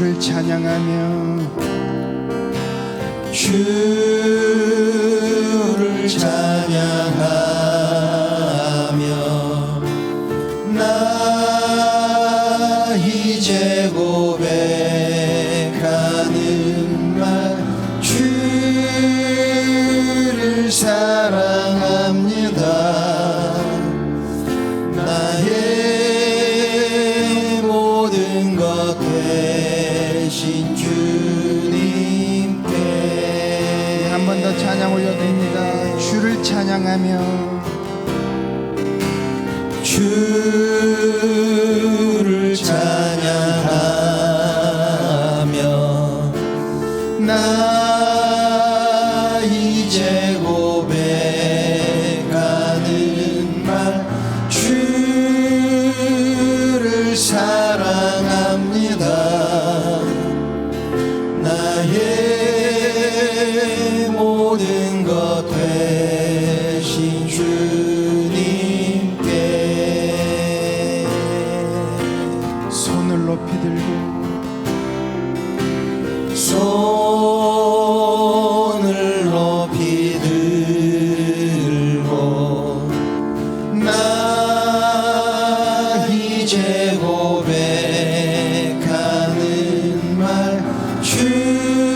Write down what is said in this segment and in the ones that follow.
주를 찬양하며 주를 찬양하며 나 이제 고백하는 말 주를 사랑합니다. 나의 모든 것 되신 주님께 한 번 더 찬양 올려드립니다. 주를 찬양하며 주를 찬양하며 나 이제 고백하는 말 주를 사랑합니다. 나의 모든 것 되신 주님께 손을 높이 들고 손을 높이 들고 나 이제 고백하는 말 주를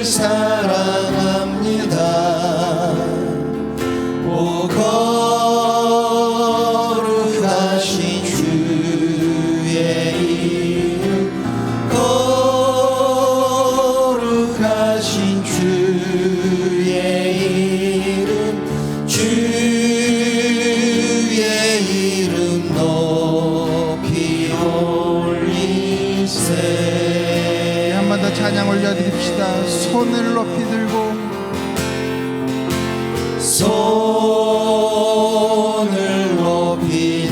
사랑합니다. 오 거룩하신 주의 이름 거룩하신 주의 이름 주의 이름 높이 올리세. 한 번 더 찬양 올려드립시다. 손을 높이 들고 손을 높이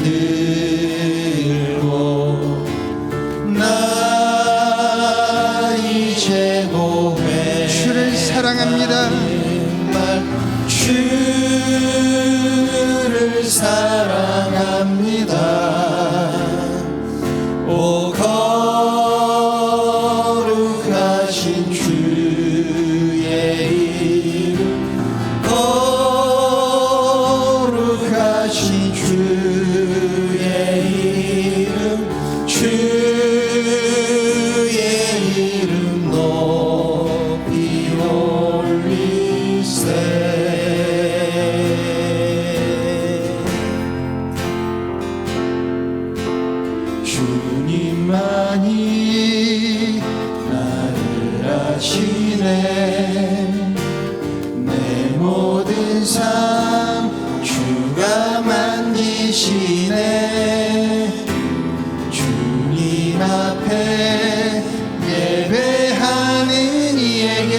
들고 나 이제 고백 주를 사랑합니다. 말 주를 사랑합니다. 오 거룩하신 주의 이름 거룩하신 주의 이름 주의 이름 높이 올리세. 주님만이 나를 아시네. 내 모든 삶 주가 만지시네. 주님 앞에 예배하는 이에게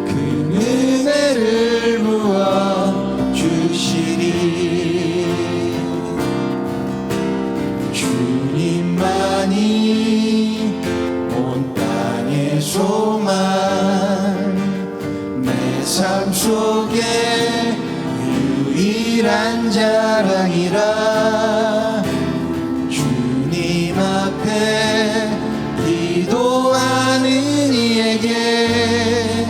그 은혜를 부어 주시리. 주님만이 온 땅의 소망 내 삶 속에 유일한 자랑이라. 주님 앞에 기도하는 이에게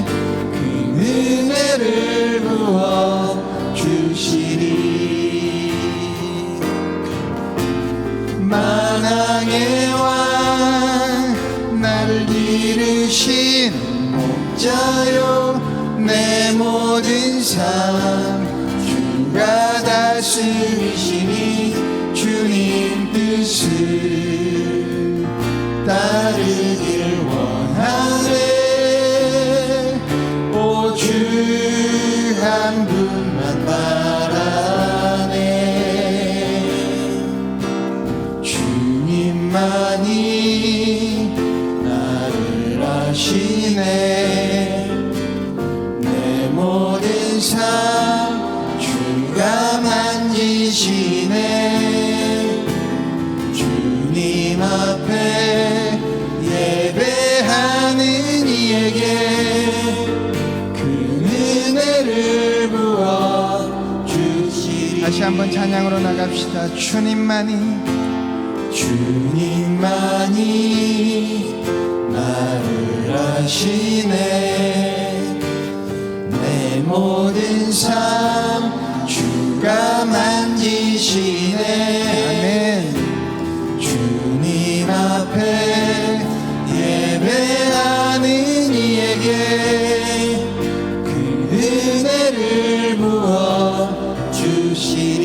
그 은혜를 부어 주시리. 만왕의 왕 나를 기르신 목자요. 내 모든 삶 주가 다스리시니 주님 뜻을 따르길 원하네. 오 주 한 분만 바라네. 주님만이 나를 아시네. 내 모든 삶 주가 만지시네. 주님 앞에 예배하는 이에게 그 은혜를 부어 주시리. 다시 한번 찬양으로 나갑시다. 주님만이 주님만이 주님만이 나를 아시네. 내 모든 삶 주가 만지시네. 아멘. 주님 앞에 예배하는 이에게 그 은혜를 부어 주시리.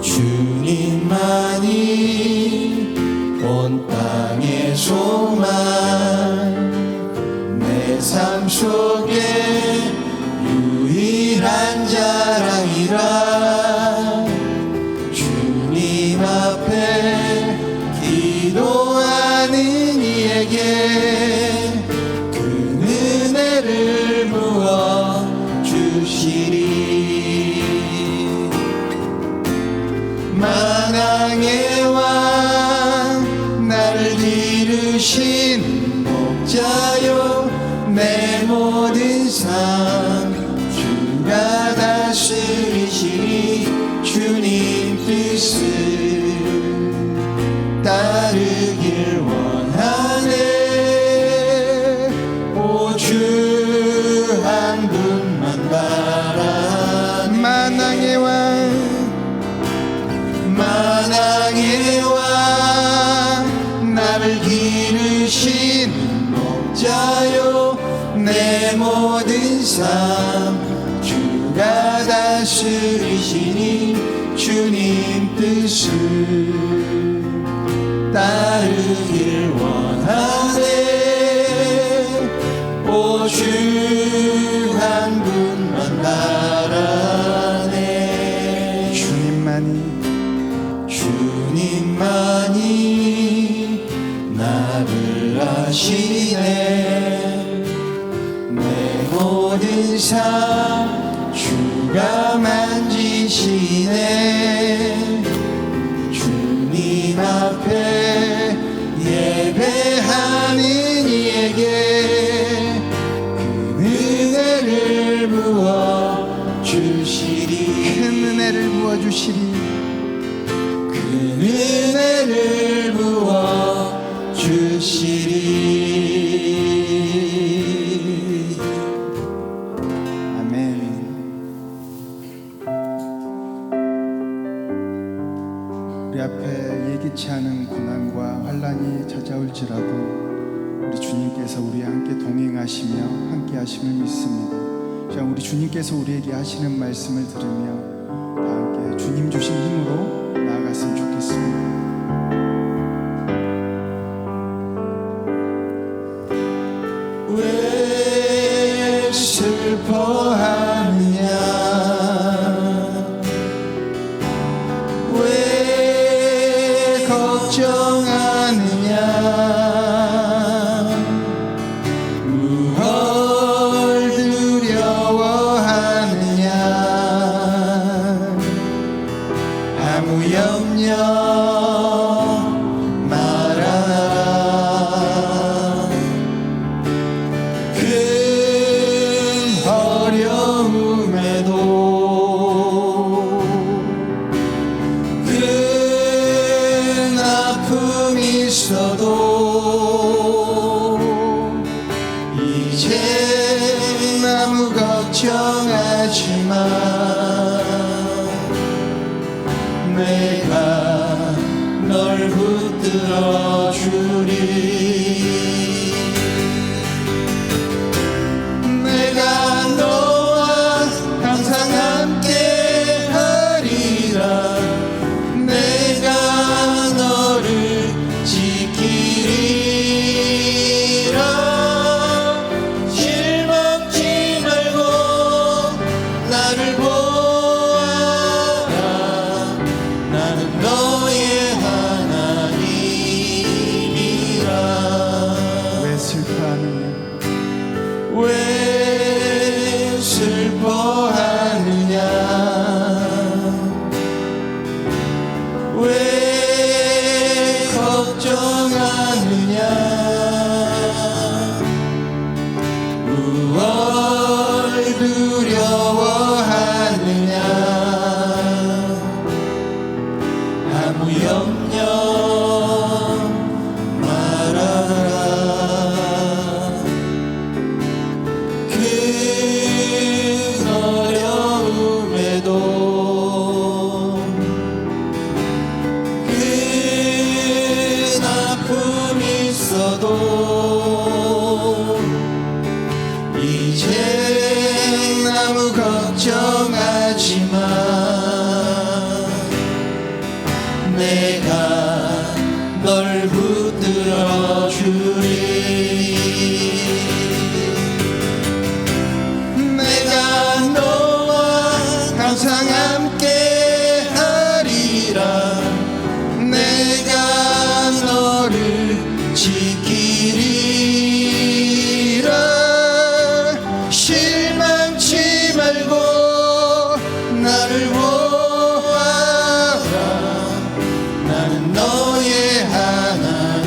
주님만이 온 땅의 소망, 내 삶 속에 유일한 자랑이라. 주님 앞에 기도하는 이에게 그 은혜를 부어 주시리. 만왕의 왕 나를 기르신 목자요, 내 모든 삶 주가 다스리시니 주님 뜻을 따르길 원하네. 오 주 한 분만 바라네. 만왕의 왕 만왕의 왕 나를 기르신 목자요, 내 모든 삶 주가 다스리시니 주님 뜻을 따르길 원하네. 오 주 한 분만 바라네. 주님만이 나를 아시네. 내 모든 삶 주가 만지시네. 주님 앞에 예배하는 이에게 그 은혜를 부어 주시리. 큰 은혜를 부어주시리. 그 은혜를 부어 주시리. 아멘. 우리 앞에 예기치 않은 고난과 환난이 찾아올지라도 우리 주님께서 우리와 함께 동행하시며 함께 하심을 믿습니다. 자, 우리 주님께서 우리에게 하시는 말씀을 들으며 다 함께 주님 주신 힘으로 나아갔으면 좋겠습니다. 왜 슬퍼하느냐, 왜 걱정하느냐, 무얼 두려워하느냐. 아무 염려 말아라. 큰 어려움에도 큰 아픔이 있어도 이제 아무 걱정하지 마. 내가 널 붙들어 주리. 내가 너와 항상 함께 하리라. 내가 너를 지키리라. 실망치 말고 나를 보아라. 나는 너의 하나님이라. 왜 염려 말아라. 그 어려움에도 그 아픔이 있어도 이제 아무 걱정하지마. 내가 널 붙들어 주리. 내가 너와 항상 함께 하리라. 내가 너를 지키리라. 실망치 말고 나를 보아라. 나는 너의 하나님이라.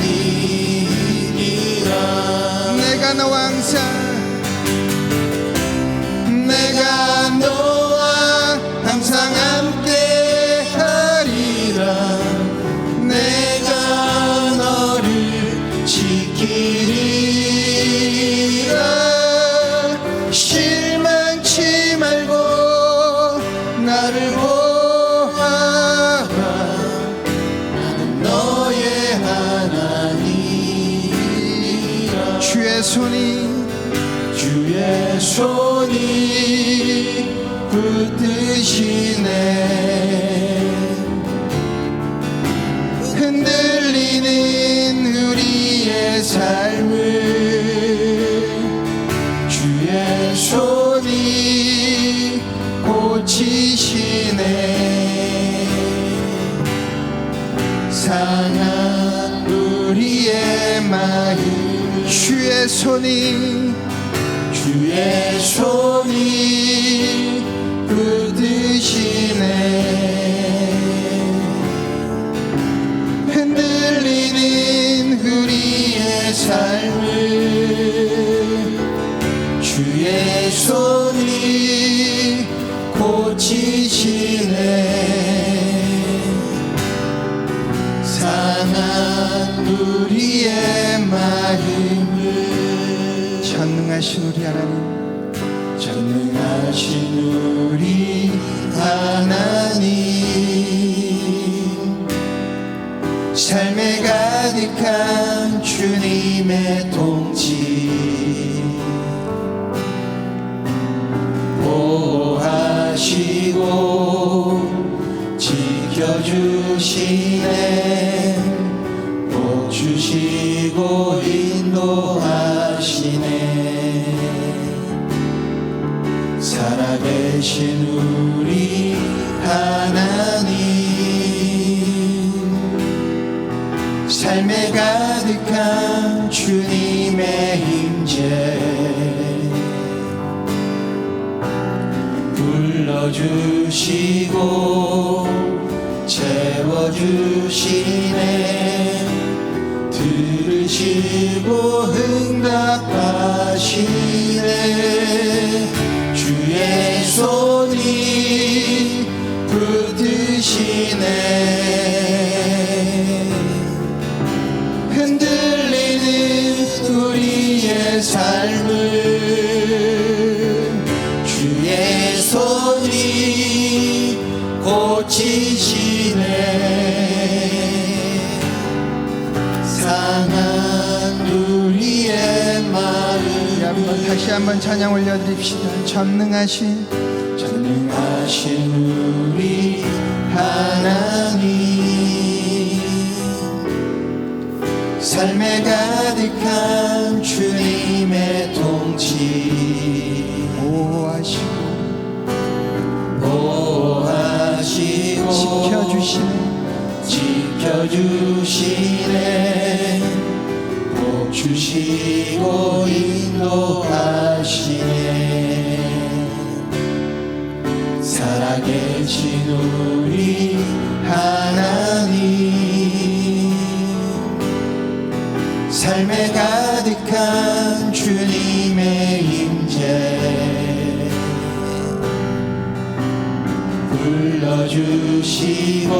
내가 너와 항상 함께 하리라. 내가 너를 지키리라. 실망치 말고 나를 보아라. 나는 너의 하나님이라. 주의 손이 붙드시네. 흔들리는 우리의 삶을 주의 손이 고치시네. 상한 우리의 마음 주의 손이 붙드시네. 흔들리는 우리의 삶을 주의 손이 고치시네. 상한 우리의 마음을 전능하신 우리 하나님, 전능하신 우리 하나님, 삶에 가득한 주님의 통치 보호하시고 지켜주시네. 복 주시고 인도하시네. 살아계신 우리 하나님, 삶에 가득한 주님의 임재 불러주시고 채워주시네. 들으시고 응답하시네. 주의 손이 붙드시네. 흔들리는 우리의 삶을 주의 손이 고치시네. 상한 우리의 마음 다시 한번 찬양 올려드립시다. 전능하신 우리 하나님, 삶에 가득한 주님의 통치 보호하시고 지켜주시네. 복 주시고 인도하시네. 살아계신 우리 하나님, 삶에 가득한 주님의 임재 불러주시고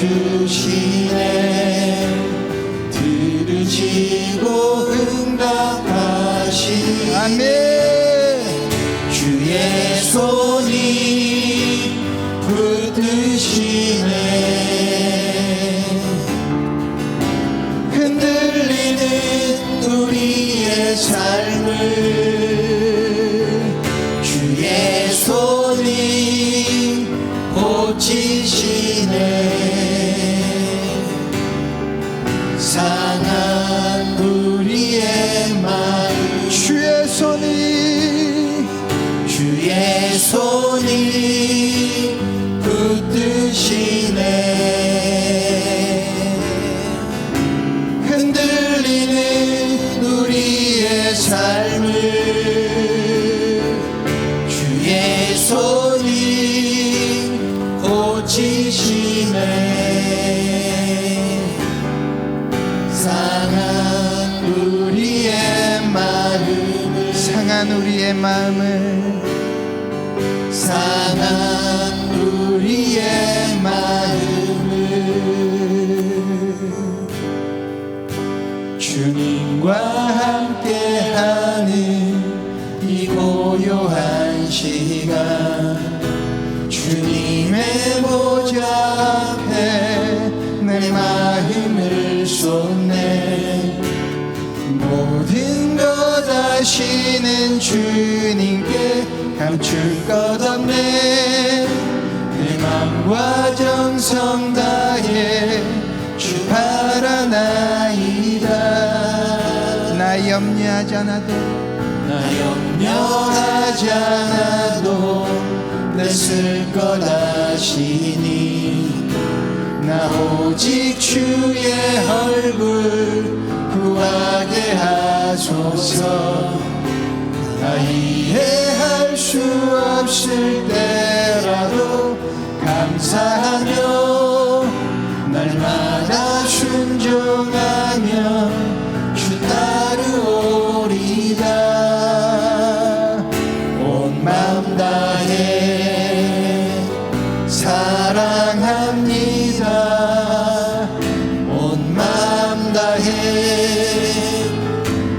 주시네. 들으시고 응답하시네. 아멘. 주의 손이 붙드시네. 흔들리는 우리의 삶을 주의 손이 고치시네. 상한 우리의 마음 주의 손이 붙드시네. 흔들리는 우리의 삶을 주의 손이 고치시네. 상한 우리의 마음을 상한 우리의 마음을 상한 우리의 마음을 주님과 함께하는 이 고요한 시간 주님의 보좌 앞에 내 마음을 쏟네. 모든 것 아시는 주님께 감출 것 없네. 내 맘과 정성 다해 주 바라나이다. 나 염려하지 않아도 나 염려하지 않아도 내 쓸 것 아시니. 나 오직 주의 얼굴 구하게 하소서. 나 이해할 수 없을 때라도 감사하며 날마다 순종하며 주 따르오리다. 온 마음 다해 사랑합니다. 온 마음 다해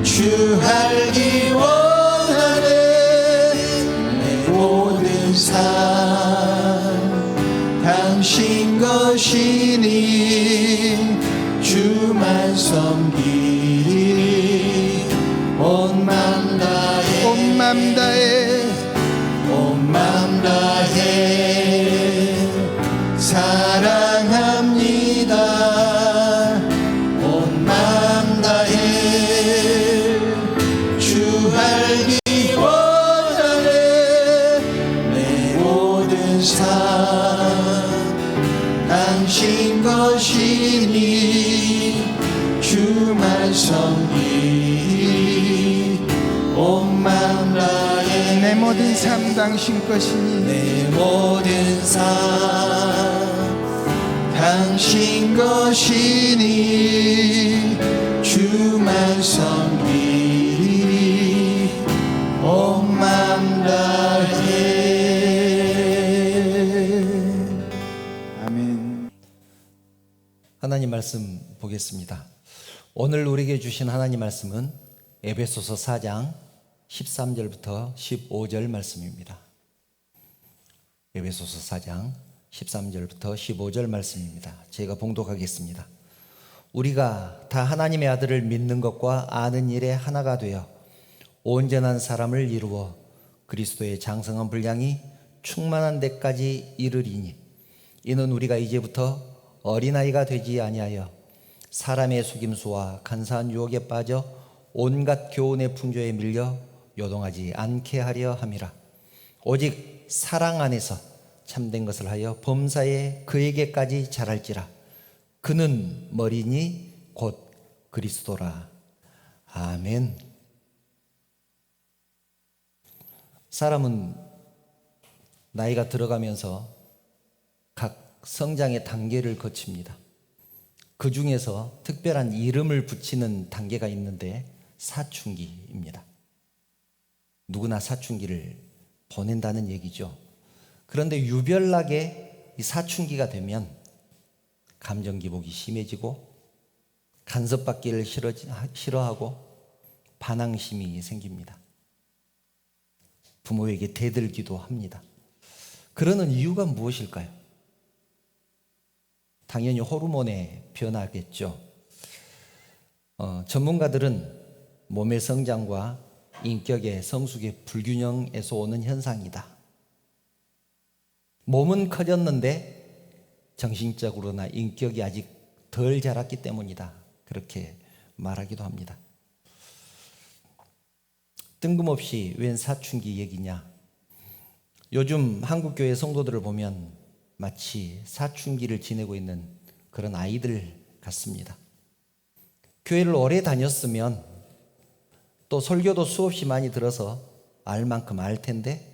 주 알기 원하네. 내 모든 삶 당신 것이니 주만 섬기리. 온 마음 다해 온 마음 다해 온 마음 다해 사랑합니다. 온 마음 다해 주 알기 원하네. 내 모든 삶 당신 것이니 주만 섬기리. 온 마음 다해 내 모든 삶 당신 것이니 내 모든 삶 당신 것이니 주만 섬기리. 온 마음 다해. 아멘. 하나님 말씀 보겠습니다. 오늘 우리에게 주신 하나님 말씀은 에베소서 4장 13절부터 15절 말씀입니다. 에베소서 4장 13절부터 15절 말씀입니다. 제가 봉독하겠습니다. 우리가 다 하나님의 아들을 믿는 것과 아는 일에 하나가 되어 온전한 사람을 이루어 그리스도의 장성한 분량이 충만한 데까지 이르리니, 이는 우리가 이제부터 어린아이가 되지 아니하여 사람의 속임수와 간사한 유혹에 빠져 온갖 교훈의 풍조에 밀려 요동하지 않게 하려 함이라. 오직 사랑 안에서 참된 것을 하여 범사에 그에게까지 자랄지라. 그는 머리니 곧 그리스도라. 아멘. 사람은 나이가 들어가면서 각 성장의 단계를 거칩니다. 그 중에서 특별한 이름을 붙이는 단계가 있는데 사춘기입니다. 누구나 사춘기를 보낸다는 얘기죠. 그런데 유별나게 이 사춘기가 되면 감정 기복이 심해지고 간섭받기를 싫어하고 반항심이 생깁니다. 부모에게 대들기도 합니다. 그러는 이유가 무엇일까요? 당연히 호르몬의 변화겠죠. 전문가들은 몸의 성장과 인격의 성숙의 불균형에서 오는 현상이다. 몸은 커졌는데 정신적으로나 인격이 아직 덜 자랐기 때문이다. 그렇게 말하기도 합니다. 뜬금없이 웬 사춘기 얘기냐? 요즘 한국교회 성도들을 보면 마치 사춘기를 지내고 있는 그런 아이들 같습니다. 교회를 오래 다녔으면 또 설교도 수없이 많이 들어서 알 만큼 알 텐데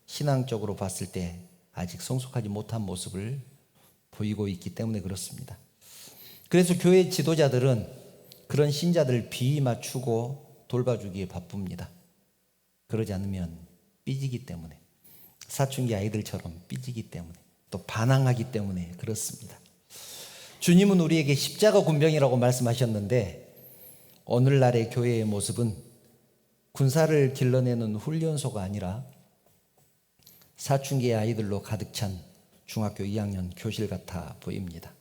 신앙적으로 봤을 때 아직 성숙하지 못한 모습을 보이고 있기 때문에 그렇습니다. 그래서 교회 지도자들은 그런 신자들을 비위 맞추고 돌봐주기에 바쁩니다. 그러지 않으면 삐지기 때문에, 사춘기 아이들처럼 삐지기 때문에, 또 반항하기 때문에 그렇습니다. 주님은 우리에게 십자가 군병이라고 말씀하셨는데 오늘날의 교회의 모습은 군사를 길러내는 훈련소가 아니라 사춘기의 아이들로 가득 찬 중학교 2학년 교실 같아 보입니다.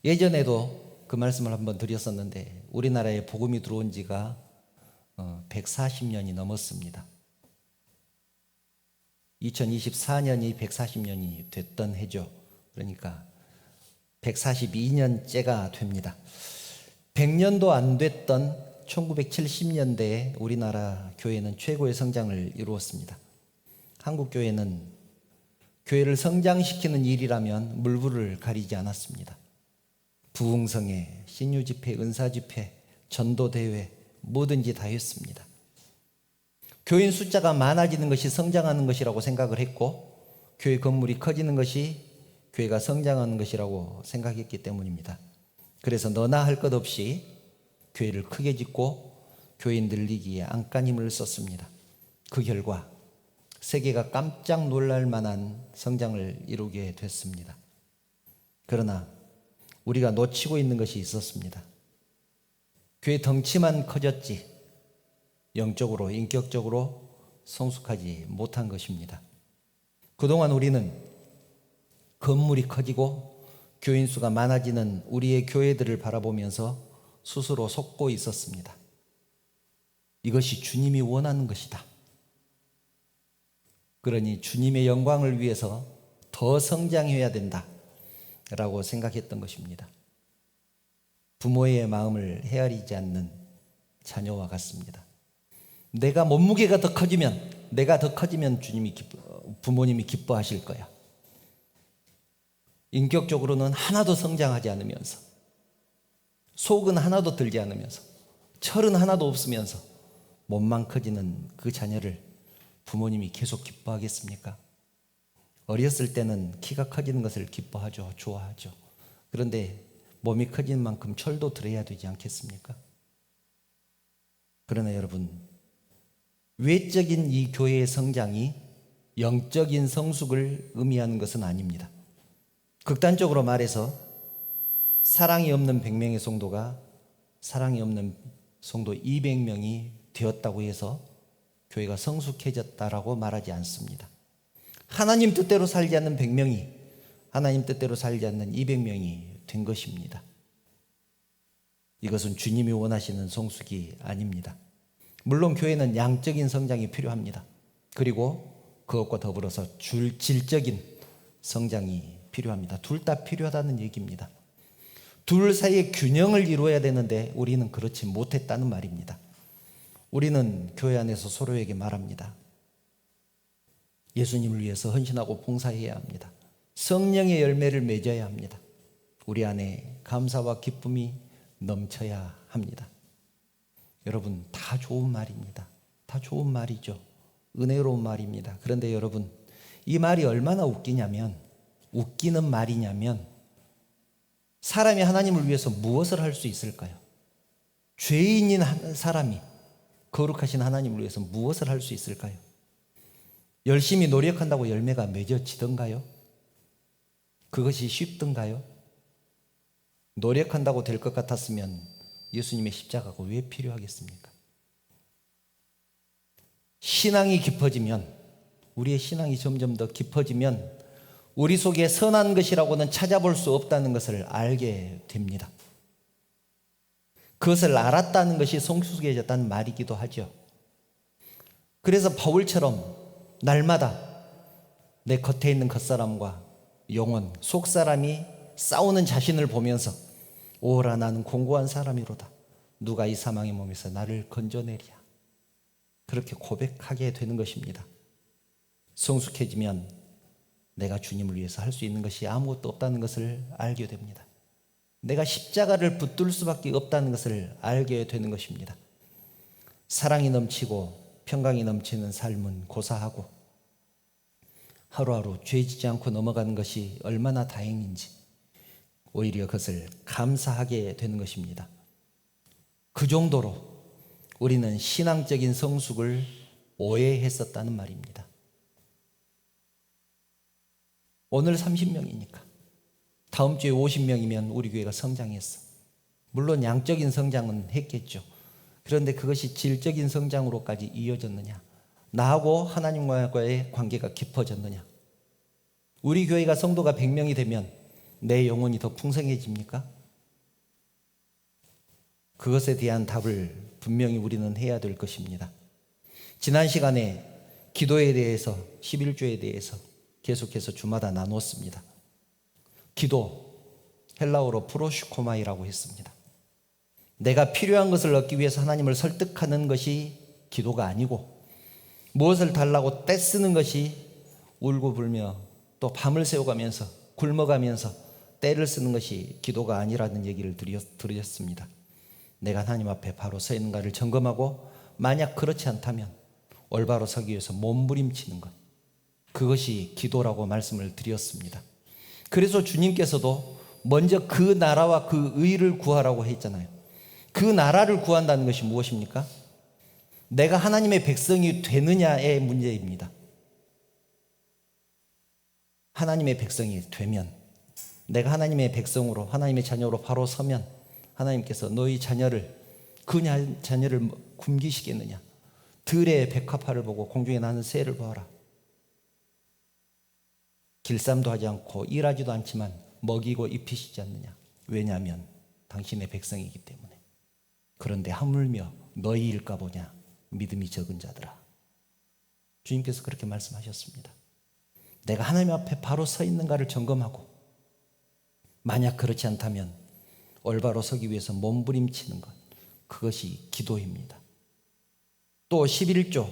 예전에도 그 말씀을 한번 드렸었는데 우리나라에 복음이 들어온 지가 140년이 넘었습니다. 2024년이 140년이 됐던 해죠. 그러니까 142년째가 됩니다. 100년도 안 됐던 1970년대에 우리나라 교회는 최고의 성장을 이루었습니다. 한국 교회는 교회를 성장시키는 일이라면 물불을 가리지 않았습니다. 부흥성회, 신유집회, 은사집회, 전도대회 뭐든지 다 했습니다. 교인 숫자가 많아지는 것이 성장하는 것이라고 생각을 했고 교회 건물이 커지는 것이 교회가 성장하는 것이라고 생각했기 때문입니다. 그래서 너나 할 것 없이 교회를 크게 짓고 교인 늘리기에 안간힘을 썼습니다. 그 결과 세계가 깜짝 놀랄 만한 성장을 이루게 됐습니다. 그러나 우리가 놓치고 있는 것이 있었습니다. 교회 덩치만 커졌지 영적으로 인격적으로 성숙하지 못한 것입니다. 그동안 우리는 건물이 커지고 교인 수가 많아지는 우리의 교회들을 바라보면서 스스로 속고 있었습니다. 이것이 주님이 원하는 것이다. 그러니 주님의 영광을 위해서 더 성장해야 된다 라고 생각했던 것입니다. 부모의 마음을 헤아리지 않는 자녀와 같습니다. 내가 몸무게가 더 커지면, 내가 더 커지면 부모님이 기뻐하실 거야. 인격적으로는 하나도 성장하지 않으면서, 속은 하나도 들지 않으면서, 철은 하나도 없으면서 몸만 커지는 그 자녀를 부모님이 계속 기뻐하겠습니까? 어렸을 때는 키가 커지는 것을 기뻐하죠. 좋아하죠. 그런데 몸이 커지는 만큼 철도 들어야 되지 않겠습니까? 그러나 여러분, 외적인 이 교회의 성장이 영적인 성숙을 의미하는 것은 아닙니다. 극단적으로 말해서 사랑이 없는 100명의 성도가 사랑이 없는 성도 200명이 되었다고 해서 교회가 성숙해졌다라고 말하지 않습니다. 하나님 뜻대로 살지 않는 100명이 하나님 뜻대로 살지 않는 200명이 된 것입니다. 이것은 주님이 원하시는 성숙이 아닙니다. 물론 교회는 양적인 성장이 필요합니다. 그리고 그것과 더불어서 질적인 성장이 필요합니다. 둘 다 필요하다는 얘기입니다. 둘 사이의 균형을 이루어야 되는데 우리는 그렇지 못했다는 말입니다. 우리는 교회 안에서 서로에게 말합니다. 예수님을 위해서 헌신하고 봉사해야 합니다. 성령의 열매를 맺어야 합니다. 우리 안에 감사와 기쁨이 넘쳐야 합니다. 여러분, 다 좋은 말입니다. 다 좋은 말이죠. 은혜로운 말입니다. 그런데 여러분, 이 말이 얼마나 웃기는 말이냐면 사람이 하나님을 위해서 무엇을 할 수 있을까요? 죄인인 사람이 거룩하신 하나님을 위해서 무엇을 할 수 있을까요? 열심히 노력한다고 열매가 맺어지던가요? 그것이 쉽던가요? 노력한다고 될 것 같았으면 예수님의 십자가가 왜 필요하겠습니까? 신앙이 깊어지면, 우리의 신앙이 점점 더 깊어지면 우리 속에 선한 것이라고는 찾아볼 수 없다는 것을 알게 됩니다. 그것을 알았다는 것이 성숙해졌다는 말이기도 하죠. 그래서 바울처럼 날마다 내 겉에 있는 겉사람과 영혼, 속사람이 싸우는 자신을 보면서 오라 나는 공고한 사람이로다. 누가 이 사망의 몸에서 나를 건져내리야. 그렇게 고백하게 되는 것입니다. 성숙해지면 내가 주님을 위해서 할 수 있는 것이 아무것도 없다는 것을 알게 됩니다. 내가 십자가를 붙들 수밖에 없다는 것을 알게 되는 것입니다. 사랑이 넘치고 평강이 넘치는 삶은 고사하고 하루하루 죄지지 않고 넘어가는 것이 얼마나 다행인지 오히려 그것을 감사하게 되는 것입니다. 그 정도로 우리는 신앙적인 성숙을 오해했었다는 말입니다. 오늘 30명이니까 다음 주에 50명이면 우리 교회가 성장했어. 물론 양적인 성장은 했겠죠. 그런데 그것이 질적인 성장으로까지 이어졌느냐? 나하고 하나님과의 관계가 깊어졌느냐? 우리 교회가 성도가 100명이 되면 내 영혼이 더 풍성해집니까? 그것에 대한 답을 분명히 우리는 해야 될 것입니다. 지난 시간에 기도에 대해서 11조에 대해서 계속해서 주마다 나눴습니다. 기도, 헬라어로 프로슈코마이라고 했습니다. 내가 필요한 것을 얻기 위해서 하나님을 설득하는 것이 기도가 아니고 무엇을 달라고 떼쓰는 것이 울고불며 또 밤을 새워가면서 굶어가면서 떼를 쓰는 것이 기도가 아니라는 얘기를 드렸습니다. 내가 하나님 앞에 바로 서 있는가를 점검하고 만약 그렇지 않다면 올바로 서기 위해서 몸부림치는 것, 그것이 기도라고 말씀을 드렸습니다. 그래서 주님께서도 먼저 그 나라와 그 의를 구하라고 했잖아요. 그 나라를 구한다는 것이 무엇입니까? 내가 하나님의 백성이 되느냐의 문제입니다. 하나님의 백성이 되면, 내가 하나님의 백성으로 하나님의 자녀로 바로 서면 하나님께서 너희 자녀를, 그 자녀를 굶기시겠느냐? 들의 백합화를 보고 공중에 나는 새를 보아라. 길쌈도 하지 않고 일하지도 않지만 먹이고 입히시지 않느냐? 왜냐하면 당신의 백성이기 때문에. 그런데 하물며 너희일까 보냐? 믿음이 적은 자들아. 주님께서 그렇게 말씀하셨습니다. 내가 하나님 앞에 바로 서 있는가를 점검하고 만약 그렇지 않다면 올바로 서기 위해서 몸부림치는 것, 그것이 기도입니다. 또 11조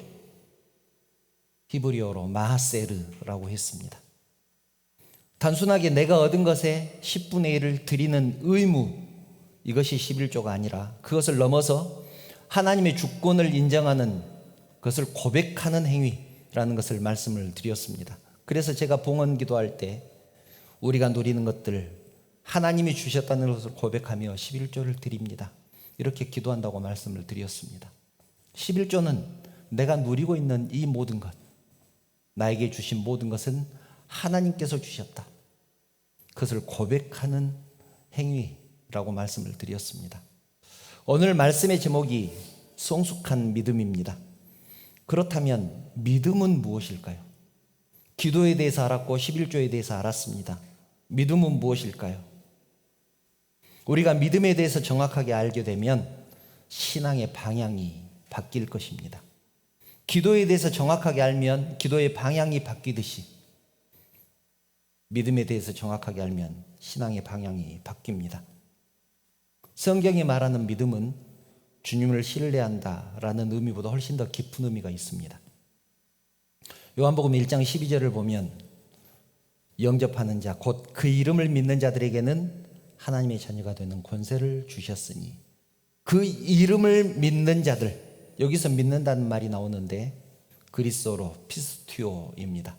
히브리어로 마하세르라고 했습니다. 단순하게 내가 얻은 것의 10분의 1을 드리는 의무, 이것이 11조가 아니라 그것을 넘어서 하나님의 주권을 인정하는 것을 고백하는 행위라는 것을 말씀을 드렸습니다. 그래서 제가 봉헌 기도할 때 우리가 누리는 것들 하나님이 주셨다는 것을 고백하며 11조를 드립니다. 이렇게 기도한다고 말씀을 드렸습니다. 11조는 내가 누리고 있는 이 모든 것, 나에게 주신 모든 것은 하나님께서 주셨다. 그것을 고백하는 행위라고 말씀을 드렸습니다. 오늘 말씀의 제목이 성숙한 믿음입니다. 그렇다면 믿음은 무엇일까요? 기도에 대해서 알았고 11조에 대해서 알았습니다. 믿음은 무엇일까요? 우리가 믿음에 대해서 정확하게 알게 되면 신앙의 방향이 바뀔 것입니다. 기도에 대해서 정확하게 알면 기도의 방향이 바뀌듯이 믿음에 대해서 정확하게 알면 신앙의 방향이 바뀝니다. 성경이 말하는 믿음은 주님을 신뢰한다라는 의미보다 훨씬 더 깊은 의미가 있습니다. 요한복음 1장 12절을 보면 영접하는 자, 곧 그 이름을 믿는 자들에게는 하나님의 자녀가 되는 권세를 주셨으니, 그 이름을 믿는 자들, 여기서 믿는다는 말이 나오는데 그리스어로 피스티오입니다.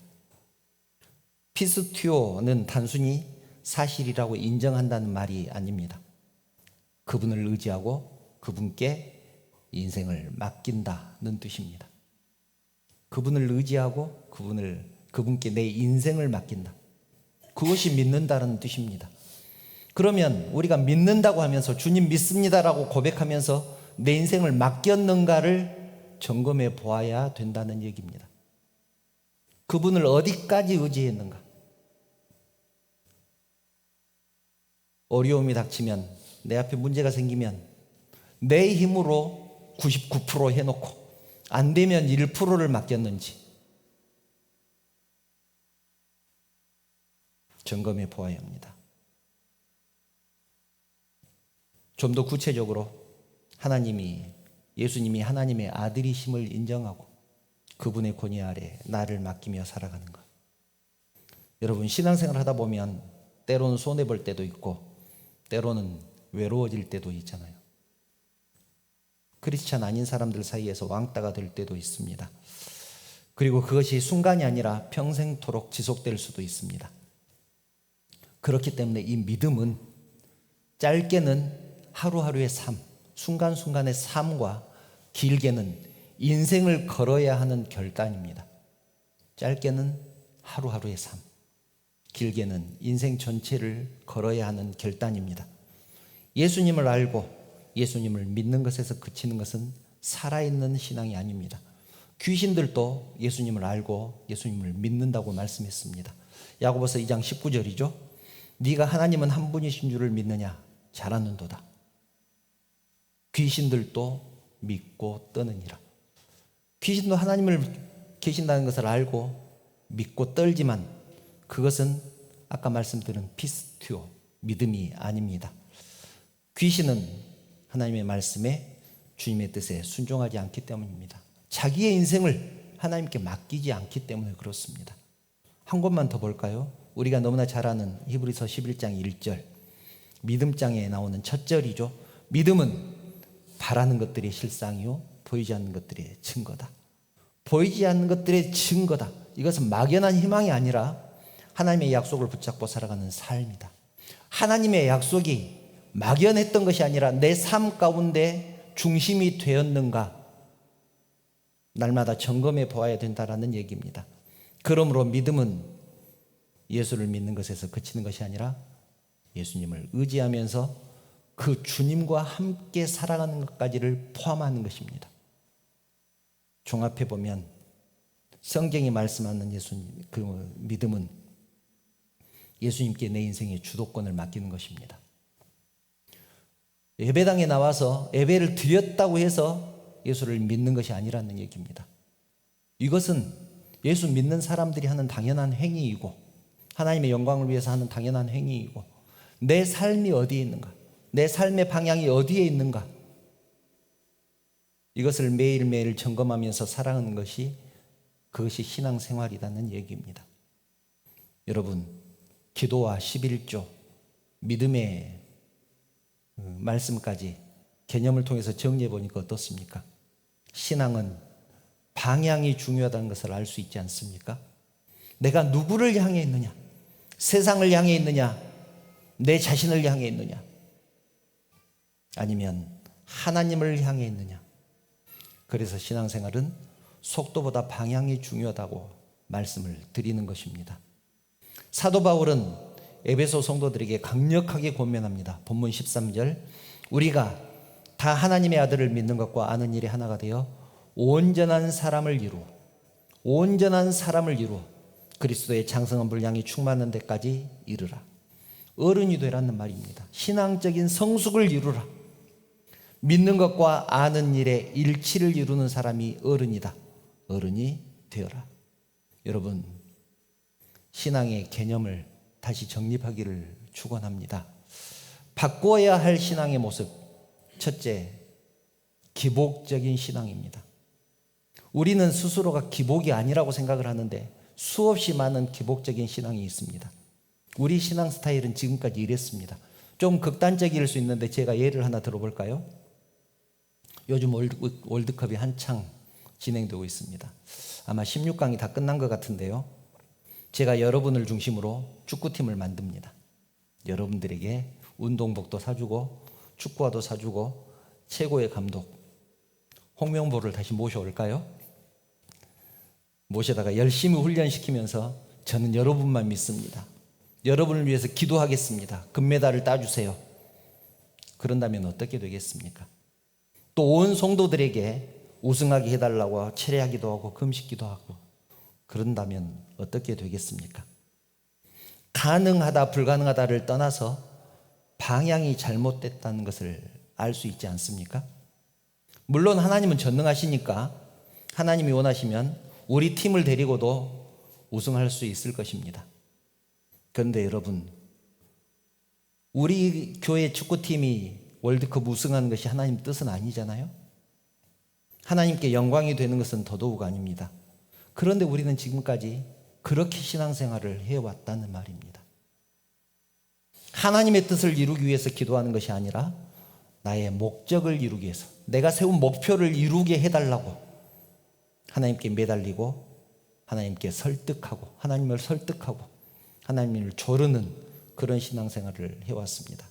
피스티오는 단순히 사실이라고 인정한다는 말이 아닙니다. 그분을 의지하고 그분께 인생을 맡긴다는 뜻입니다. 그분을 의지하고 그분께 내 인생을 맡긴다. 그것이 믿는다는 뜻입니다. 그러면 우리가 믿는다고 하면서 주님 믿습니다라고 고백하면서 내 인생을 맡겼는가를 점검해 보아야 된다는 얘기입니다. 그분을 어디까지 의지했는가? 어려움이 닥치면, 내 앞에 문제가 생기면 내 힘으로 99% 해놓고 안 되면 1%를 맡겼는지 점검해 보아야 합니다. 좀 더 구체적으로 예수님이 하나님의 아들이심을 인정하고 그분의 권위 아래 나를 맡기며 살아가는 것. 여러분, 신앙생활 하다 보면 때로는 손해볼 때도 있고 때로는 외로워질 때도 있잖아요. 크리스찬 아닌 사람들 사이에서 왕따가 될 때도 있습니다. 그리고 그것이 순간이 아니라 평생토록 지속될 수도 있습니다. 그렇기 때문에 이 믿음은 짧게는 하루하루의 삶, 순간순간의 삶과 길게는 인생을 걸어야 하는 결단입니다. 짧게는 하루하루의 삶, 길게는 인생 전체를 걸어야 하는 결단입니다. 예수님을 알고 예수님을 믿는 것에서 그치는 것은 살아있는 신앙이 아닙니다. 귀신들도 예수님을 알고 예수님을 믿는다고 말씀했습니다. 야고보서 2장 19절이죠. 네가 하나님은 한 분이신 줄을 믿느냐? 잘하는도다. 귀신들도 믿고 떠느니라. 귀신도 하나님을 계신다는 것을 알고 믿고 떨지만 그것은 아까 말씀드린 피스티오, 믿음이 아닙니다. 귀신은 하나님의 말씀에 주님의 뜻에 순종하지 않기 때문입니다. 자기의 인생을 하나님께 맡기지 않기 때문에 그렇습니다. 한 곳만 더 볼까요? 우리가 너무나 잘 아는 히브리서 11장 1절, 믿음장에 나오는 첫 절이죠. 믿음은 바라는 것들의 실상이요 보이지 않는 것들의 증거다. 보이지 않는 것들의 증거다. 이것은 막연한 희망이 아니라 하나님의 약속을 붙잡고 살아가는 삶이다. 하나님의 약속이 막연했던 것이 아니라 내 삶 가운데 중심이 되었는가 날마다 점검해 보아야 된다는 얘기입니다. 그러므로 믿음은 예수를 믿는 것에서 그치는 것이 아니라 예수님을 의지하면서 그 주님과 함께 살아가는 것까지를 포함하는 것입니다. 종합해 보면 성경이 말씀하는 예수님, 그 믿음은 예수님께 내 인생의 주도권을 맡기는 것입니다. 예배당에 나와서 예배를 드렸다고 해서 예수를 믿는 것이 아니라는 얘기입니다. 이것은 예수 믿는 사람들이 하는 당연한 행위이고 하나님의 영광을 위해서 하는 당연한 행위이고 내 삶이 어디에 있는가, 내 삶의 방향이 어디에 있는가, 이것을 매일매일 점검하면서 살아가는 것이 그것이 신앙생활이라는 얘기입니다. 여러분, 기도와 11조, 믿음의 말씀까지 개념을 통해서 정리해 보니까 어떻습니까? 신앙은 방향이 중요하다는 것을 알 수 있지 않습니까? 내가 누구를 향해 있느냐? 세상을 향해 있느냐? 내 자신을 향해 있느냐? 아니면 하나님을 향해 있느냐? 그래서 신앙생활은 속도보다 방향이 중요하다고 말씀을 드리는 것입니다. 사도 바울은 에베소 성도들에게 강력하게 권면합니다. 본문 13절, 우리가 다 하나님의 아들을 믿는 것과 아는 일이 하나가 되어 온전한 사람을 이루어 그리스도의 장성한 분량이 충만한 데까지 이르라. 어른이 되라는 말입니다. 신앙적인 성숙을 이루라. 믿는 것과 아는 일에 일치를 이루는 사람이 어른이다. 어른이 되어라. 여러분, 신앙의 개념을 다시 정립하기를 축원합니다. 바꿔야 할 신앙의 모습, 첫째, 기복적인 신앙입니다. 우리는 스스로가 기복이 아니라고 생각을 하는데 수없이 많은 기복적인 신앙이 있습니다. 우리 신앙 스타일은 지금까지 이랬습니다. 좀 극단적일 수 있는데 제가 예를 하나 들어볼까요? 요즘 월드컵이 한창 진행되고 있습니다. 아마 16강이 다 끝난 것 같은데요. 제가 여러분을 중심으로 축구팀을 만듭니다. 여러분들에게 운동복도 사주고 축구화도 사주고 최고의 감독 홍명보를 다시 모셔올까요? 모셔다가 열심히 훈련시키면서 저는 여러분만 믿습니다. 여러분을 위해서 기도하겠습니다. 금메달을 따주세요. 그런다면 어떻게 되겠습니까? 또 온 성도들에게 우승하게 해달라고 철회하기도 하고 금식기도 하고 그런다면 어떻게 되겠습니까? 가능하다 불가능하다를 떠나서 방향이 잘못됐다는 것을 알 수 있지 않습니까? 물론 하나님은 전능하시니까 하나님이 원하시면 우리 팀을 데리고도 우승할 수 있을 것입니다. 그런데 여러분, 우리 교회 축구팀이 월드컵 우승하는 것이 하나님 뜻은 아니잖아요. 하나님께 영광이 되는 것은 더더욱 아닙니다. 그런데 우리는 지금까지 그렇게 신앙생활을 해왔다는 말입니다. 하나님의 뜻을 이루기 위해서 기도하는 것이 아니라 나의 목적을 이루기 위해서, 내가 세운 목표를 이루게 해달라고 하나님께 매달리고 하나님께 설득하고 하나님을 설득하고 하나님을 조르는 그런 신앙생활을 해왔습니다.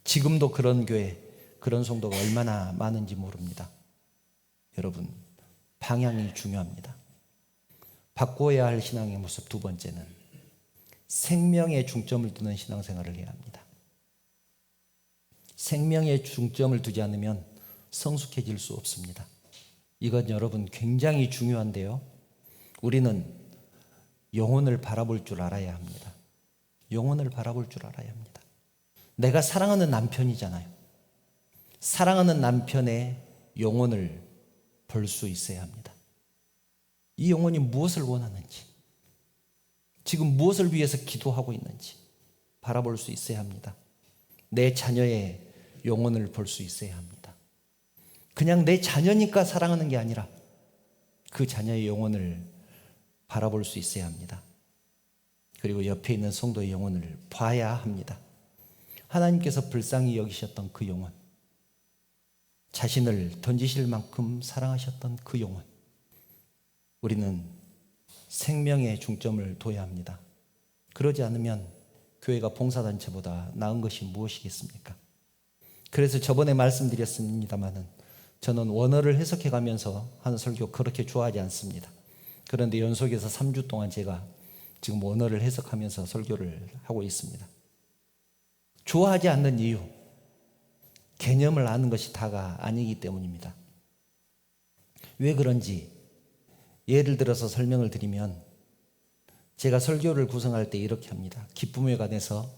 지금도 그런 교회, 그런 성도가 얼마나 많은지 모릅니다. 여러분, 방향이 중요합니다. 바꿔야 할 신앙의 모습 두 번째는 생명에 중점을 두는 신앙생활을 해야 합니다. 생명에 중점을 두지 않으면 성숙해질 수 없습니다. 이건 여러분 굉장히 중요한데요. 우리는 영혼을 바라볼 줄 알아야 합니다. 영혼을 바라볼 줄 알아야 합니다. 내가 사랑하는 남편이잖아요. 사랑하는 남편의 영혼을 볼 수 있어야 합니다. 이 영혼이 무엇을 원하는지, 지금 무엇을 위해서 기도하고 있는지 바라볼 수 있어야 합니다. 내 자녀의 영혼을 볼 수 있어야 합니다. 그냥 내 자녀니까 사랑하는 게 아니라 그 자녀의 영혼을 바라볼 수 있어야 합니다. 그리고 옆에 있는 성도의 영혼을 봐야 합니다. 하나님께서 불쌍히 여기셨던 그 영혼, 자신을 던지실 만큼 사랑하셨던 그 영혼, 우리는 생명에 중점을 둬야 합니다. 그러지 않으면 교회가 봉사단체보다 나은 것이 무엇이겠습니까? 그래서 저번에 말씀드렸습니다마는 저는 원어를 해석해가면서 하는 설교 그렇게 좋아하지 않습니다. 그런데 연속해서 3주 동안 제가 지금 원어를 해석하면서 설교를 하고 있습니다. 좋아하지 않는 이유, 개념을 아는 것이 다가 아니기 때문입니다. 왜 그런지 예를 들어서 설명을 드리면, 제가 설교를 구성할 때 이렇게 합니다. 기쁨에 관해서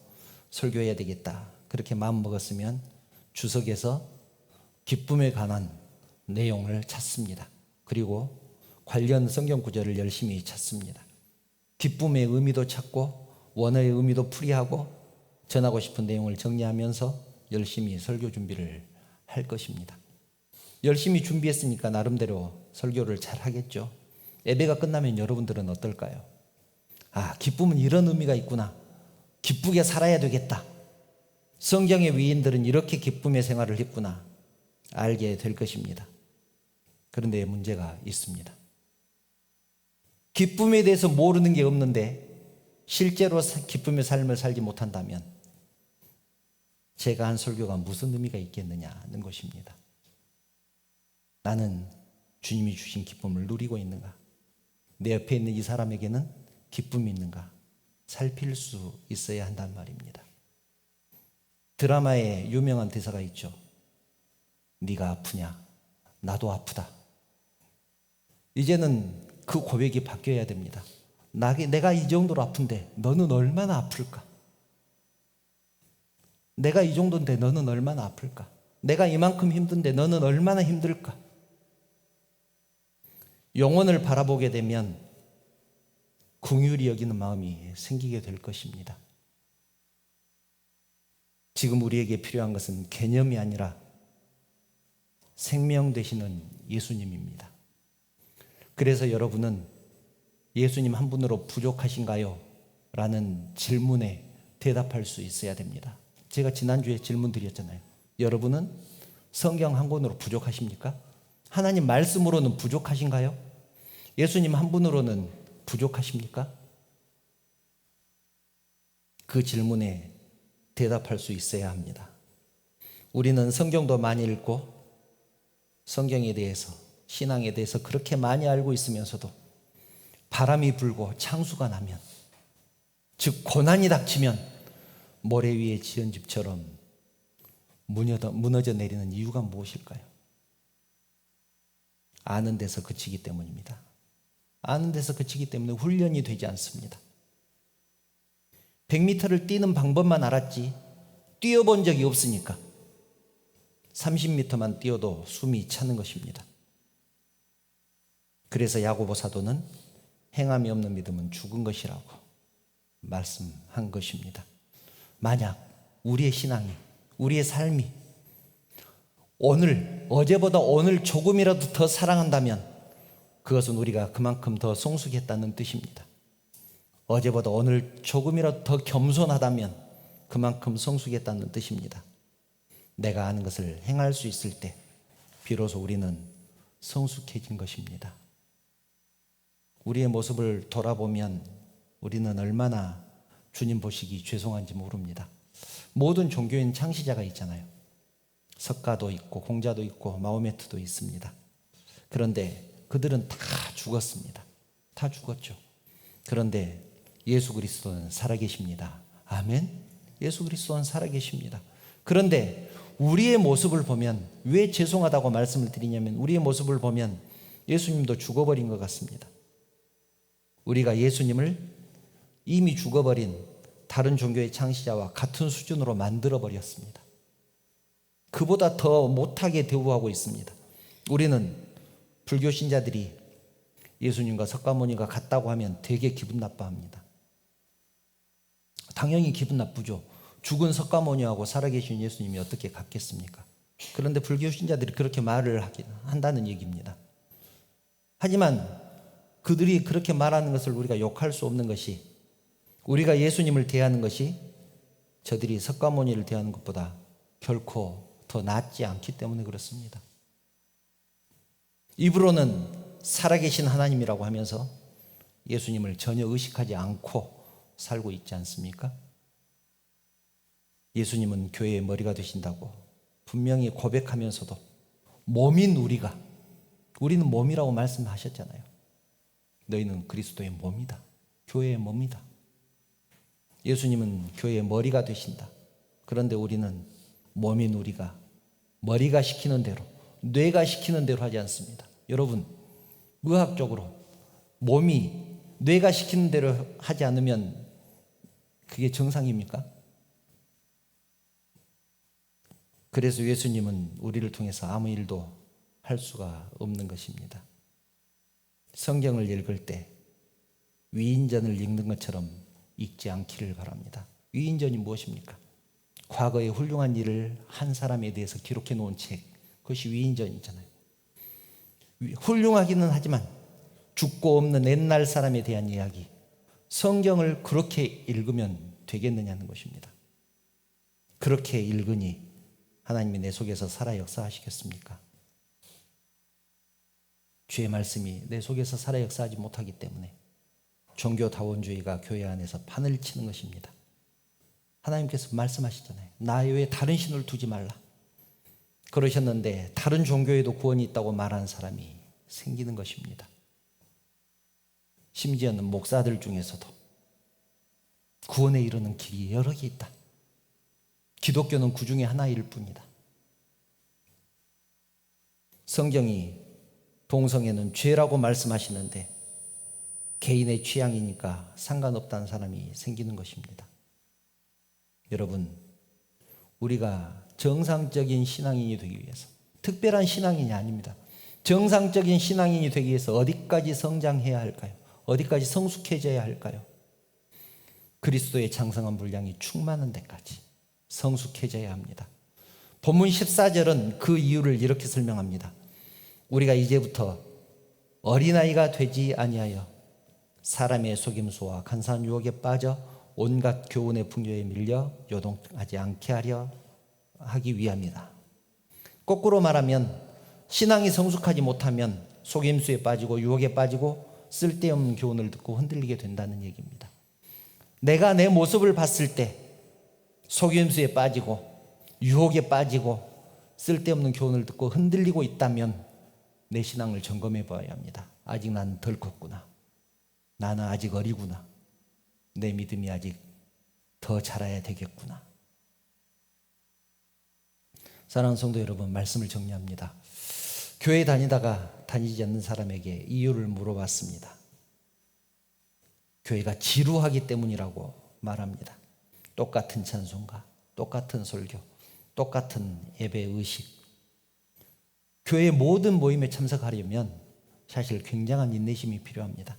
설교해야 되겠다, 그렇게 마음먹었으면 주석에서 기쁨에 관한 내용을 찾습니다. 그리고 관련 성경 구절을 열심히 찾습니다. 기쁨의 의미도 찾고 원어의 의미도 풀이하고 전하고 싶은 내용을 정리하면서 열심히 설교 준비를 할 것입니다. 열심히 준비했으니까 나름대로 설교를 잘 하겠죠. 예배가 끝나면 여러분들은 어떨까요? 아, 기쁨은 이런 의미가 있구나. 기쁘게 살아야 되겠다. 성경의 위인들은 이렇게 기쁨의 생활을 했구나. 알게 될 것입니다. 그런데 문제가 있습니다. 기쁨에 대해서 모르는 게 없는데 실제로 기쁨의 삶을 살지 못한다면 제가 한 설교가 무슨 의미가 있겠느냐는 것입니다. 나는 주님이 주신 기쁨을 누리고 있는가? 내 옆에 있는 이 사람에게는 기쁨이 있는가? 살필 수 있어야 한단 말입니다. 드라마에 유명한 대사가 있죠. 네가 아프냐? 나도 아프다. 이제는 그 고백이 바뀌어야 됩니다. 내가 이 정도로 아픈데 너는 얼마나 아플까? 내가 이 정도인데 너는 얼마나 아플까? 내가 이만큼 힘든데 너는 얼마나 힘들까? 영혼을 바라보게 되면 긍휼히 여기는 마음이 생기게 될 것입니다. 지금 우리에게 필요한 것은 개념이 아니라 생명 되시는 예수님입니다. 그래서 여러분은 예수님 한 분으로 부족하신가요? 라는 질문에 대답할 수 있어야 됩니다. 제가 지난주에 질문 드렸잖아요. 여러분은 성경 한 권으로 부족하십니까? 하나님 말씀으로는 부족하신가요? 예수님 한 분으로는 부족하십니까? 그 질문에 대답할 수 있어야 합니다. 우리는 성경도 많이 읽고 성경에 대해서, 신앙에 대해서 그렇게 많이 알고 있으면서도 바람이 불고 창수가 나면 즉 고난이 닥치면 모래 위에 지은 집처럼 무너져 내리는 이유가 무엇일까요? 아는 데서 그치기 때문입니다. 아는 데서 그치기 때문에 훈련이 되지 않습니다. 100m를 뛰는 방법만 알았지 뛰어본 적이 없으니까 30m만 뛰어도 숨이 차는 것입니다. 그래서 야고보 사도는 행함이 없는 믿음은 죽은 것이라고 말씀한 것입니다. 만약 우리의 신앙이, 우리의 삶이 어제보다 오늘 조금이라도 더 사랑한다면 그것은 우리가 그만큼 더 성숙했다는 뜻입니다. 어제보다 오늘 조금이라도 더 겸손하다면 그만큼 성숙했다는 뜻입니다. 내가 아는 것을 행할 수 있을 때 비로소 우리는 성숙해진 것입니다. 우리의 모습을 돌아보면 우리는 얼마나 주님 보시기 죄송한지 모릅니다. 모든 종교에는 창시자가 있잖아요. 석가도 있고 공자도 있고 마호메트도 있습니다. 그런데 그들은 다 죽었습니다. 다 죽었죠. 그런데 예수 그리스도는 살아계십니다. 아멘. 예수 그리스도는 살아계십니다. 그런데 우리의 모습을 보면, 왜 죄송하다고 말씀을 드리냐면 우리의 모습을 보면 예수님도 죽어버린 것 같습니다. 우리가 예수님을 이미 죽어버린 다른 종교의 창시자와 같은 수준으로 만들어버렸습니다. 그보다 더 못하게 대우하고 있습니다. 우리는 불교 신자들이 예수님과 석가모니가 같다고 하면 되게 기분 나빠합니다. 당연히 기분 나쁘죠. 죽은 석가모니하고 살아계신 예수님이 어떻게 같겠습니까? 그런데 불교 신자들이 그렇게 말을 한다는 얘기입니다. 하지만 그들이 그렇게 말하는 것을 우리가 욕할 수 없는 것이, 우리가 예수님을 대하는 것이 저들이 석가모니를 대하는 것보다 결코 더 낫지 않기 때문에 그렇습니다. 입으로는 살아계신 하나님이라고 하면서 예수님을 전혀 의식하지 않고 살고 있지 않습니까? 예수님은 교회의 머리가 되신다고 분명히 고백하면서도 몸인 우리는 몸이라고 말씀하셨잖아요. 너희는 그리스도의 몸이다. 교회의 몸이다. 예수님은 교회의 머리가 되신다. 그런데 우리는 몸인 우리가 머리가 시키는 대로, 뇌가 시키는 대로 하지 않습니다. 여러분, 의학적으로 몸이 뇌가 시키는 대로 하지 않으면 그게 정상입니까? 그래서 예수님은 우리를 통해서 아무 일도 할 수가 없는 것입니다. 성경을 읽을 때 위인전을 읽는 것처럼 읽지 않기를 바랍니다. 위인전이 무엇입니까? 과거의 훌륭한 일을 한 사람에 대해서 기록해 놓은 책, 그것이 위인전이잖아요. 훌륭하기는 하지만 죽고 없는 옛날 사람에 대한 이야기, 성경을 그렇게 읽으면 되겠느냐는 것입니다. 그렇게 읽으니 하나님이 내 속에서 살아 역사하시겠습니까? 주의 말씀이 내 속에서 살아 역사하지 못하기 때문에 종교다원주의가 교회 안에서 판을 치는 것입니다. 하나님께서 말씀하시잖아요. 나 외에 다른 신을 두지 말라. 그러셨는데 다른 종교에도 구원이 있다고 말하는 사람이 생기는 것입니다. 심지어는 목사들 중에서도 구원에 이르는 길이 여러 개 있다. 기독교는 그 중에 하나일 뿐이다. 성경이 동성애는 죄라고 말씀하시는데 개인의 취향이니까 상관없다는 사람이 생기는 것입니다. 여러분, 우리가 정상적인 신앙인이 되기 위해서, 특별한 신앙인이 아닙니다. 정상적인 신앙인이 되기 위해서 어디까지 성장해야 할까요? 어디까지 성숙해져야 할까요? 그리스도의 장성한 분량이 충만한 데까지 성숙해져야 합니다. 본문 14절은 그 이유를 이렇게 설명합니다. 우리가 이제부터 어린아이가 되지 아니하여 사람의 속임수와 간사한 유혹에 빠져 온갖 교훈의 풍조에 밀려 요동하지 않게 하기 위함이다. 거꾸로 말하면 신앙이 성숙하지 못하면 속임수에 빠지고 유혹에 빠지고 쓸데없는 교훈을 듣고 흔들리게 된다는 얘기입니다. 내가 내 모습을 봤을 때 속임수에 빠지고 유혹에 빠지고 쓸데없는 교훈을 듣고 흔들리고 있다면 내 신앙을 점검해 봐야 합니다. 아직 나는 덜 컸구나. 나는 아직 어리구나. 내 믿음이 아직 더 자라야 되겠구나. 사랑하는 성도 여러분, 말씀을 정리합니다. 교회 다니다가 다니지 않는 사람에게 이유를 물어봤습니다. 교회가 지루하기 때문이라고 말합니다. 똑같은 찬송가, 똑같은 설교, 똑같은 예배 의식. 교회 모든 모임에 참석하려면 사실 굉장한 인내심이 필요합니다.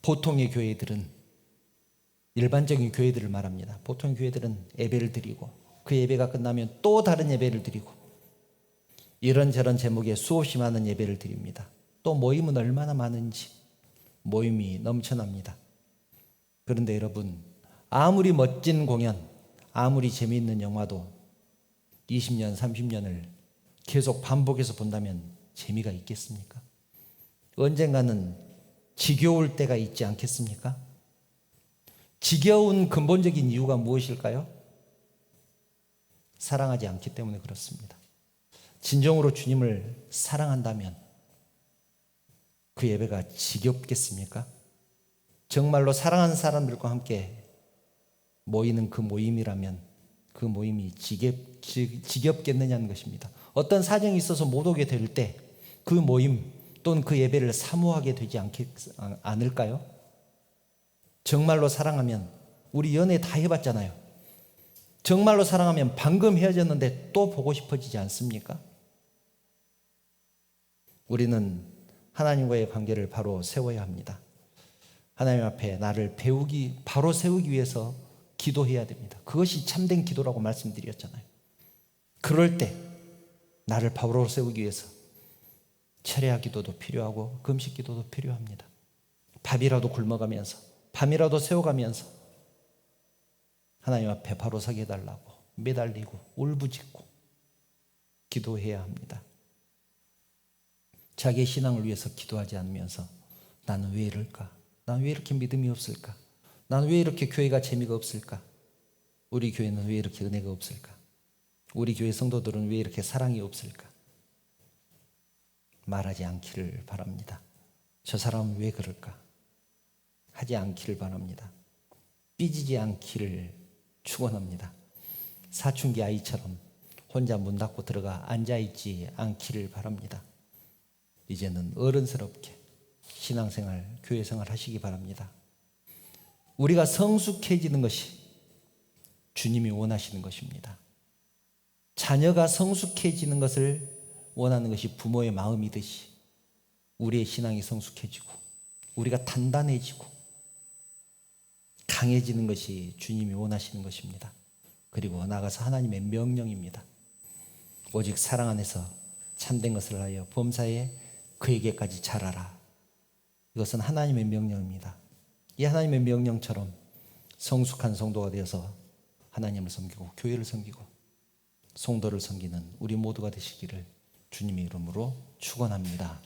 보통의 교회들은, 일반적인 교회들을 말합니다. 보통 교회들은 예배를 드리고 그 예배가 끝나면 또 다른 예배를 드리고 이런저런 제목의 수없이 많은 예배를 드립니다. 또 모임은 얼마나 많은지 모임이 넘쳐납니다. 그런데 여러분, 아무리 멋진 공연, 아무리 재미있는 영화도 20년, 30년을 계속 반복해서 본다면 재미가 있겠습니까? 언젠가는 지겨울 때가 있지 않겠습니까? 지겨운 근본적인 이유가 무엇일까요? 사랑하지 않기 때문에 그렇습니다. 진정으로 주님을 사랑한다면 그 예배가 지겹겠습니까? 정말로 사랑하는 사람들과 함께 모이는 그 모임이라면 그 모임이 지겹겠느냐는 것입니다. 어떤 사정이 있어서 못 오게 될 때 그 모임 또는 그 예배를 사모하게 되지 않을까요? 정말로 사랑하면, 우리 연애 다 해봤잖아요. 정말로 사랑하면 방금 헤어졌는데 또 보고 싶어지지 않습니까? 우리는 하나님과의 관계를 바로 세워야 합니다. 하나님 앞에 나를 바로 세우기 위해서 기도해야 됩니다. 그것이 참된 기도라고 말씀드렸잖아요. 그럴 때 나를 바로 세우기 위해서 철야 기도도 필요하고 금식 기도도 필요합니다. 밥이라도 굶어가면서, 밤이라도 새워가면서 하나님 앞에 바로 서게 해달라고 매달리고 울부짖고 기도해야 합니다. 자기의 신앙을 위해서 기도하지 않으면서 나는 왜 이럴까? 나는 왜 이렇게 믿음이 없을까? 나는 왜 이렇게 교회가 재미가 없을까? 우리 교회는 왜 이렇게 은혜가 없을까? 우리 교회 성도들은 왜 이렇게 사랑이 없을까? 말하지 않기를 바랍니다. 저 사람은 왜 그럴까? 하지 않기를 바랍니다. 삐지지 않기를 축원합니다. 사춘기 아이처럼 혼자 문 닫고 들어가 앉아있지 않기를 바랍니다. 이제는 어른스럽게 신앙생활, 교회생활 하시기 바랍니다. 우리가 성숙해지는 것이 주님이 원하시는 것입니다. 자녀가 성숙해지는 것을 원하는 것이 부모의 마음이듯이 우리의 신앙이 성숙해지고 우리가 단단해지고 강해지는 것이 주님이 원하시는 것입니다. 그리고 나아가서 하나님의 명령입니다. 오직 사랑 안에서 참된 것을 하여 범사에 그에게까지 자라라. 이것은 하나님의 명령입니다. 이 하나님의 명령처럼 성숙한 성도가 되어서 하나님을 섬기고 교회를 섬기고 성도를 섬기는 우리 모두가 되시기를 주님의 이름으로 축원합니다.